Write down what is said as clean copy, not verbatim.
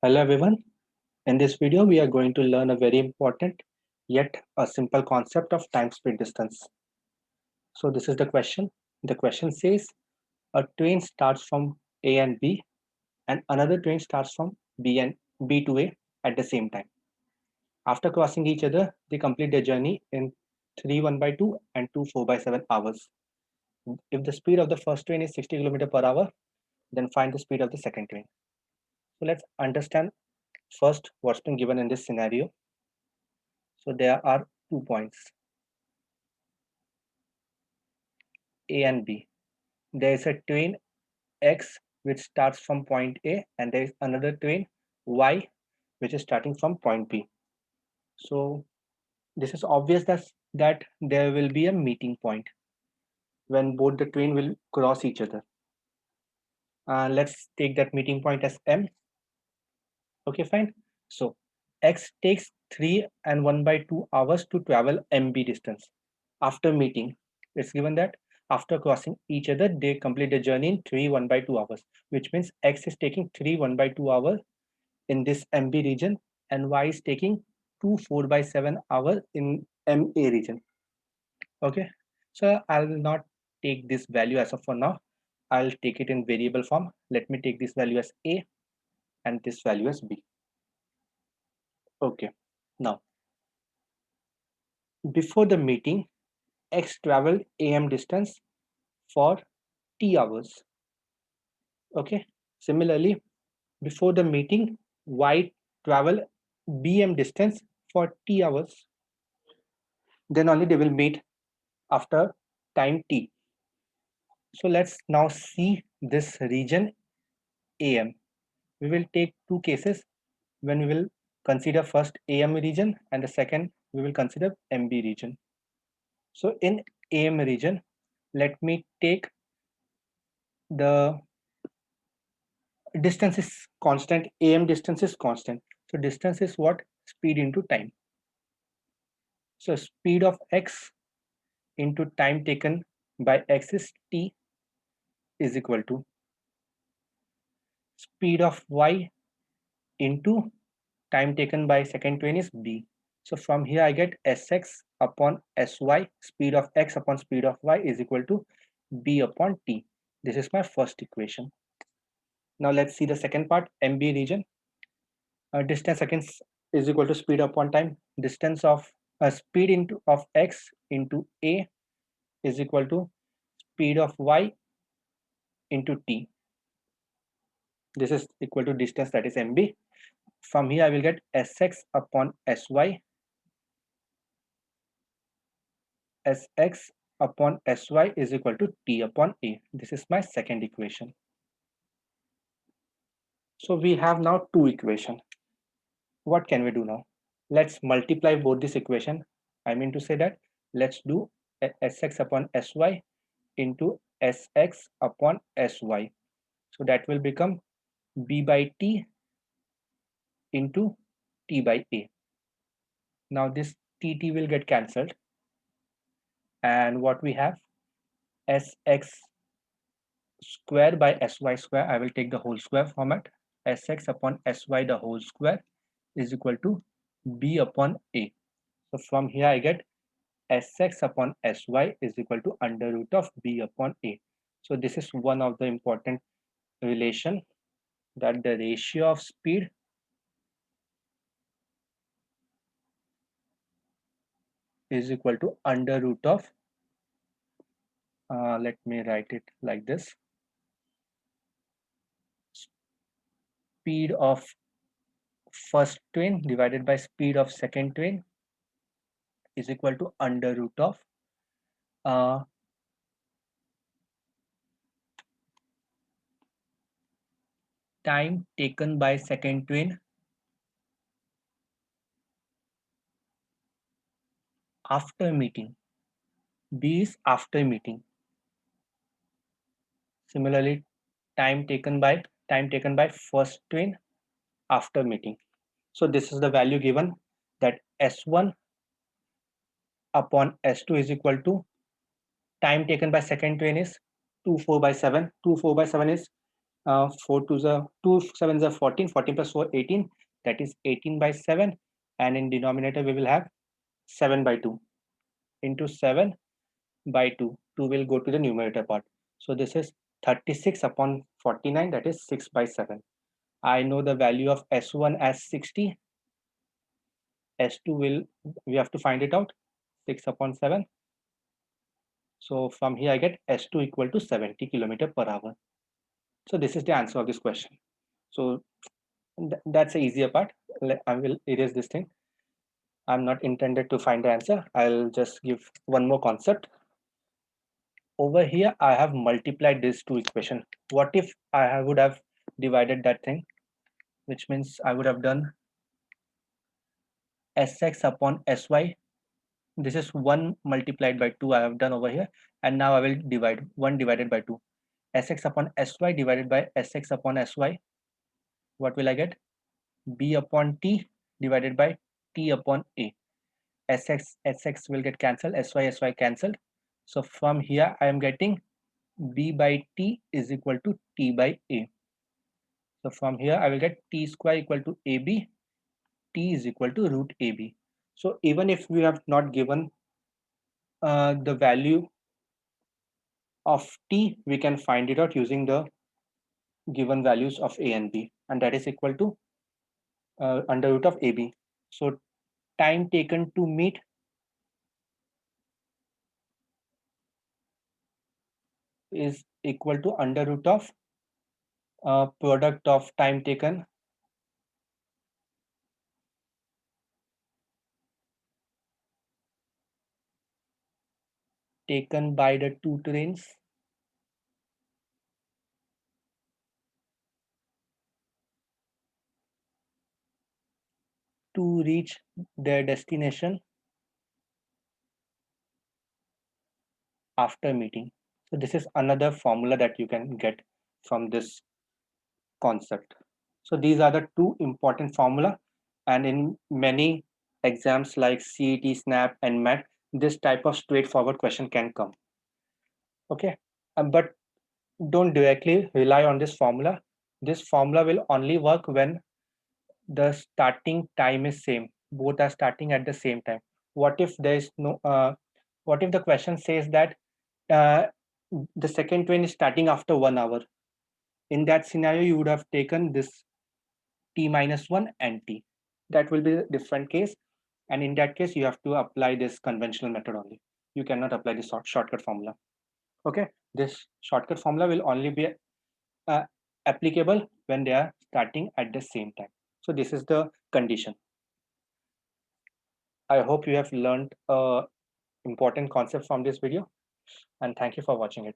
Hello everyone. In this video, we are going to learn a very important yet a simple concept of time speed distance. So this is the question. The question says a train starts from A and B and another train starts from B to A at the same time. After crossing each other, they complete their journey in 3 1 by 2 and 2 4 by 7 hours. If the speed of the first train is 60 km per hour, then find the speed of the second train. So let's understand first what's been given in this scenario. So there are 2 points, A and B. There is a train X which starts from point A and there is another train Y which is starting from point B. So this is obvious that there will be a meeting point when both the train will cross each other. Let's take that meeting point as M. Okay, fine. So X takes 3 and 1 by 2 hours to travel MB distance. After meeting, it's given that after crossing each other, they complete the journey in 3 1 by 2 hours, which means X is taking 3 1 by 2 hours in this MB region and Y is taking 2 4 by 7 hours in MA region. Okay, so I'll not take this value as of for now. I'll take it in variable form. Let me take this value as A and this value as B. Okay, now before the meeting, X traveled AM distance for T hours. Okay, similarly, before the meeting, Y travel BM distance for T hours. Then only they will meet after time T. So let's now see this region AM. We will take two cases when we will consider first AM region and the second we will consider MB region. So in AM region, let me take the distance is constant, AM distance is constant. So distance is what? Speed into time. So speed of X into time taken by X is T is equal to speed of Y into time taken by second train is B. So from here I get Sx upon Sy, speed of X upon speed of Y is equal to B upon T. This is my first equation. Now let's see the second part, MB region. Distance seconds is equal to speed upon time. Distance of speed into of X into A is equal to speed of Y into T. This is equal to distance, that is MB. From here I will get Sx upon Sy, Sx upon Sy is equal to T upon A. This is my second equation. So we have now two equations. What can we do now? Let's multiply both this equation. I mean to say that let's do Sx upon Sy into Sx upon Sy. So that will become B by T into T by A. Now this TT will get cancelled. And what we have, Sx square by Sy square, I will take the whole square format. Sx upon Sy the whole square is equal to B upon A. So from here I get Sx upon Sy is equal to under root of B upon A. So this is one of the important relation, that the ratio of speed is equal to under root of, let me write it like this, speed of first train divided by speed of second train is equal to under root of time taken by second train after meeting. B is after meeting. Similarly, time taken by first train after meeting. So this is the value given, that S1 upon S2 is equal to time taken by second train is 2 4 by 7. 2 4 by 7 is 4 to the 2 7s are 14, 14 plus 4 18, that is 18 by 7, and in denominator we will have 7 by 2 into 7 by 2. 2 will go to the numerator part. So this is 36 upon 49, that is 6 by 7. I know the value of S1 as 60. S2 we have to find it out, 6 upon 7. So from here I get S2 equal to 70 kilometer per hour. So this is the answer of this question. So that's the easier part. I will erase this thing. I'm not intended to find the answer. I'll just give one more concept. Over here, I have multiplied these two equations. What if I would have divided that thing, which means I would have done Sx upon Sy. This is 1 multiplied by 2 I have done over here. And now I will divide 1 divided by 2. Sx upon Sy divided by Sx upon Sy. What will I get? B upon T divided by T upon A. Sx will get cancelled, Sy cancelled. So from here I am getting B by T is equal to T by A. So from here I will get T square equal to AB, T is equal to root AB. So even if we have not given the value of T, we can find it out using the given values of A and B, and that is equal to under root of AB. So time taken to meet is equal to under root of product of time taken by the two trains to reach their destination after meeting. So this is another formula that you can get from this concept. So these are the two important formula, and in many exams like CET, SNAP and MAT, this type of straightforward question can come. Okay, but don't directly rely on this formula. This formula will only work when the starting time is same. Both are starting at the same time. What if there is no what if the question says that uh, the second train is starting after 1 hour? In that scenario you would have taken this T minus 1 and T. That will be a different case, and in that case you have to apply this conventional method only. You cannot apply this shortcut formula. Okay, this shortcut formula will only be uh, applicable when they are starting at the same time. So this is the condition. I hope you have learned important concept from this video, and thank you for watching it.